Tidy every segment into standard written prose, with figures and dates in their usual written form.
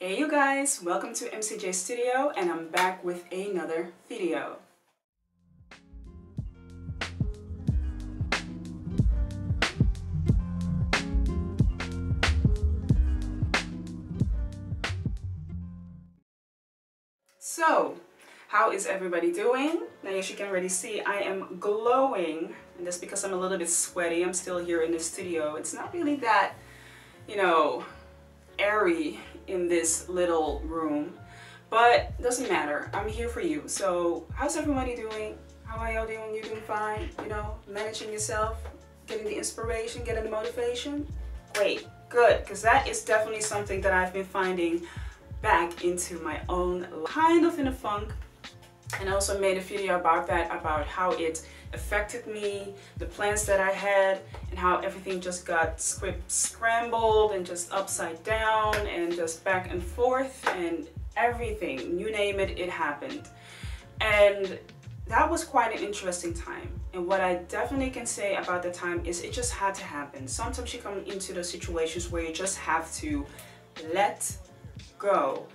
Hey you guys, welcome to MCJ Studio and I'm back with another video. So, how is everybody doing? Now as you can already see, I am glowing, and that's because I'm a little bit sweaty. I'm still here in the studio. It's not really that, airy in this little room, but doesn't matter. I'm here for you. So how's everybody doing? How are y'all doing? You doing fine? Managing yourself, getting the inspiration, getting the motivation? Great, good, because that is definitely something that I've been finding back into my own, kind of in a funk. And I also made a video about that, about how it affected me, the plans that I had, and how everything just got scrambled and just upside down and just back and forth and everything, you name it, it happened. And that was quite an interesting time. And what I definitely can say about the time is it just had to happen. Sometimes you come into those situations where you just have to let go.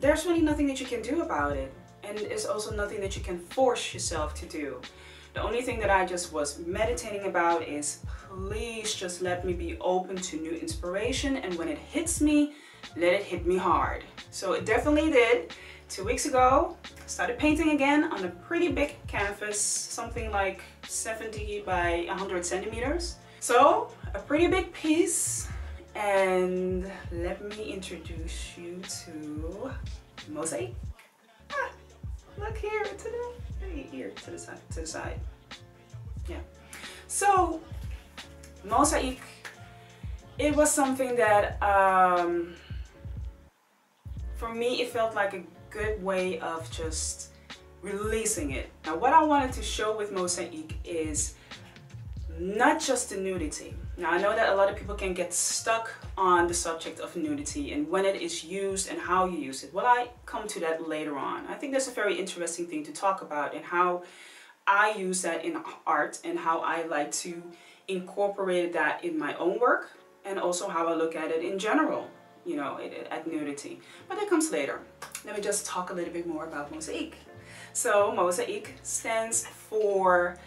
There's really nothing that you can do about it. And it's also nothing that you can force yourself to do. The only thing that I just was meditating about is please just let me be open to new inspiration, and when it hits me, let it hit me hard. So it definitely did. 2 weeks ago, I started painting again on a pretty big canvas, something like 70 by 100 centimeters. So a pretty big piece, and let me introduce you to Mosaic. Look here to the side. Yeah. So Mosaic, it was something that for me it felt like a good way of just releasing it. Now what I wanted to show with Mosaic is not just the nudity. Now I know that a lot of people can get stuck on the subject of nudity and when it is used and how you use it. Well, I come to that later on. I think that's a very interesting thing to talk about, and how I use that in art and how I like to incorporate that in my own work, and also how I look at it in general, at nudity. But that comes later. Let me just talk a little bit more about Mosaic. So Mosaic stands for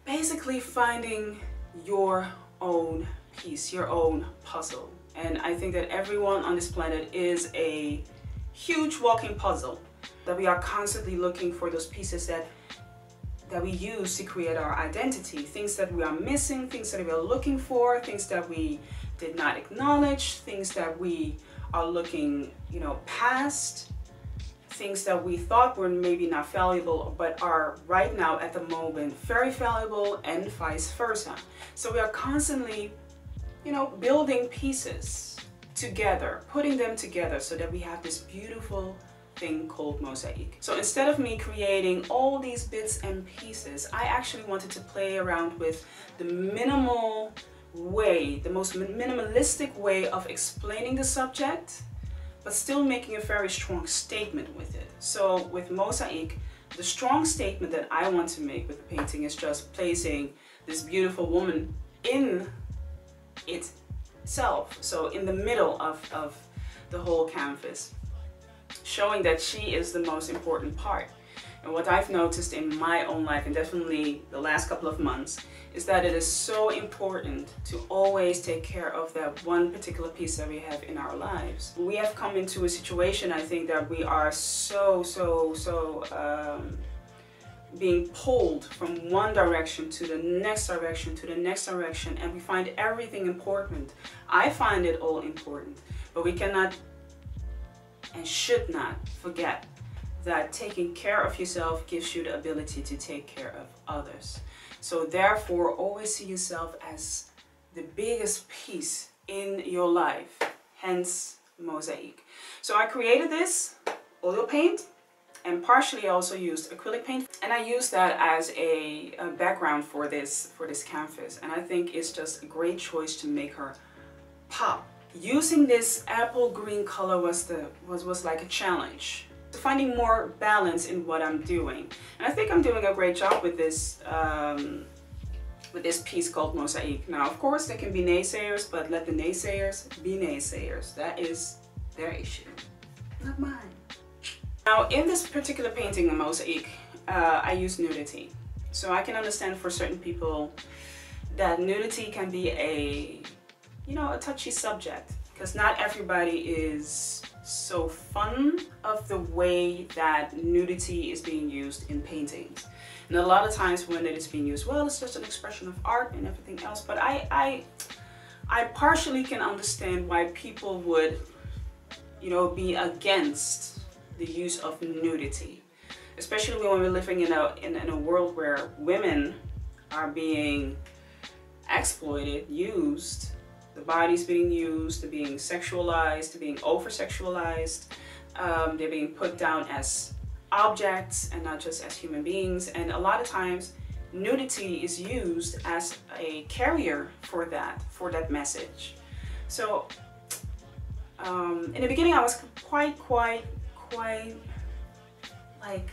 basically finding your own piece, your own puzzle. And I think that everyone on this planet is a huge walking puzzle, that we are constantly looking for those pieces that we use to create our identity, things that we are missing, things that we are looking for, things that we did not acknowledge, things that we are looking, past, things that we thought were maybe not valuable but are right now at the moment very valuable, and vice versa. So we are constantly, building pieces together, putting them together so that we have this beautiful thing called Mosaic. So instead of me creating all these bits and pieces, I actually wanted to play around with the minimal way, the most minimalistic way of explaining the subject, but still making a very strong statement with it. So with Mosaic, the strong statement that I want to make with the painting is just placing this beautiful woman in itself, so in the middle of the whole canvas, showing that she is the most important part. And what I've noticed in my own life, and definitely the last couple of months, is that it is so important to always take care of that one particular piece that we have in our lives. We have come into a situation, I think, that we are so being pulled from one direction to the next direction to the next direction, and we find everything important. I find it all important, but we cannot and should not forget that taking care of yourself gives you the ability to take care of others. So therefore, always see yourself as the biggest piece in your life, hence Mosaic. So I created this oil paint, and partially I also used acrylic paint, and I used that as a background for this canvas, and I think it's just a great choice to make her pop. Using this apple green color was like a challenge, finding more balance in what I'm doing, and I think I'm doing a great job with this piece called Mosaic. Now of course there can be naysayers, but let the naysayers be naysayers. That is their issue, not mine. Now in this particular painting, the Mosaic, I use nudity. So I can understand for certain people that nudity can be a, you know, a touchy subject, because not everybody is so fond of the way that nudity is being used in paintings. And a lot of times when it is being used, well, it's just an expression of art and everything else. But I partially can understand why people would, you know, be against the use of nudity, especially when we're living in a world where women are being exploited, used. The body's being used, they're being sexualized, they're being over-sexualized, they're being put down as objects and not just as human beings. And a lot of times nudity is used as a carrier for that message. So in the beginning I was quite like,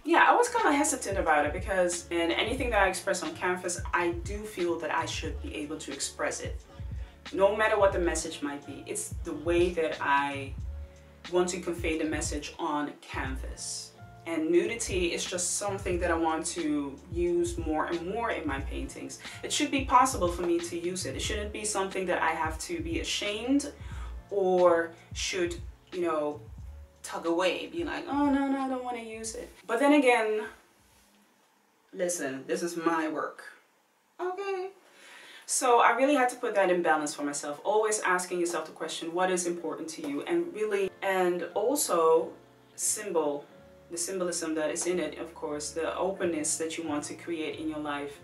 yeah, I was kind of hesitant about it, because in anything that I express on canvas, I do feel that I should be able to express it, no matter what the message might be. It's the way that I want to convey the message on canvas. And nudity is just something that I want to use more and more in my paintings. It should be possible for me to use it. It shouldn't be something that I have to be ashamed or should, you know, tug away, be like, oh no, I don't want to use it. But then again, listen, this is my work, okay? So I really had to put that in balance for myself, always asking yourself the question, what is important to you? And also the symbolism that is in it, of course, the openness that you want to create in your life,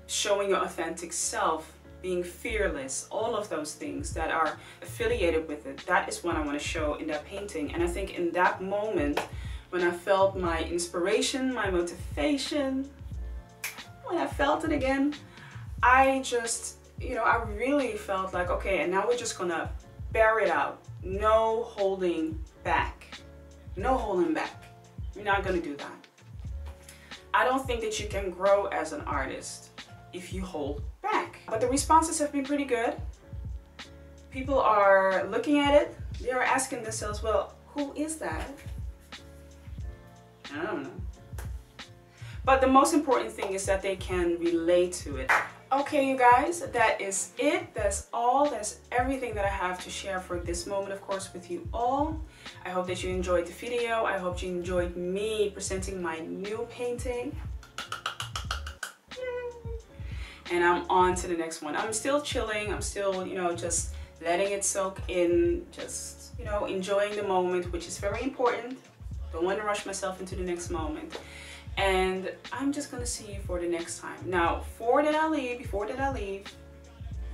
showing your authentic self, being fearless, all of those things that are affiliated with it. That is what I want to show in that painting. And I think in that moment, when I felt my inspiration, my motivation, when I felt it again, I just, you know, I really felt like, okay, and now we're just gonna bear it out. No holding back. No holding back. We're not gonna do that. I don't think that you can grow as an artist if you hold back. But the responses have been pretty good. People are looking at it. They are asking themselves, well, who is that? I don't know. But the most important thing is that they can relate to it. Okay, you guys, that is it. That's all. That's everything that I have to share for this moment, of course, with you all. I hope that you enjoyed the video. I hope you enjoyed me presenting my new painting. And I'm on to the next one. I'm still chilling. I'm still, you know, just letting it soak in, just, you know, enjoying the moment, which is very important. Don't want to rush myself into the next moment. And I'm just gonna see you for the next time. Now, before that I leave,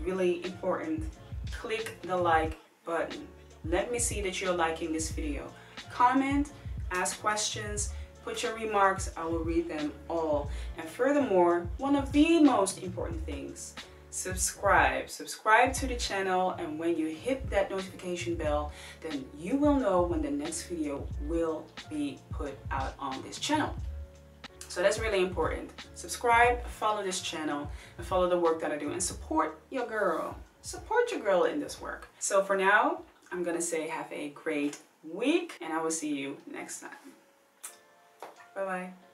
really important, click the like button. Let me see that you're liking this video. Comment, ask questions, put your remarks, I will read them all. And furthermore, one of the most important things, subscribe to the channel, and when you hit that notification bell, then you will know when the next video will be put out on this channel. So that's really important. Subscribe, follow this channel, and follow the work that I do, and support your girl. Support your girl in this work. So for now, I'm gonna say have a great week, and I will see you next time. Bye-bye.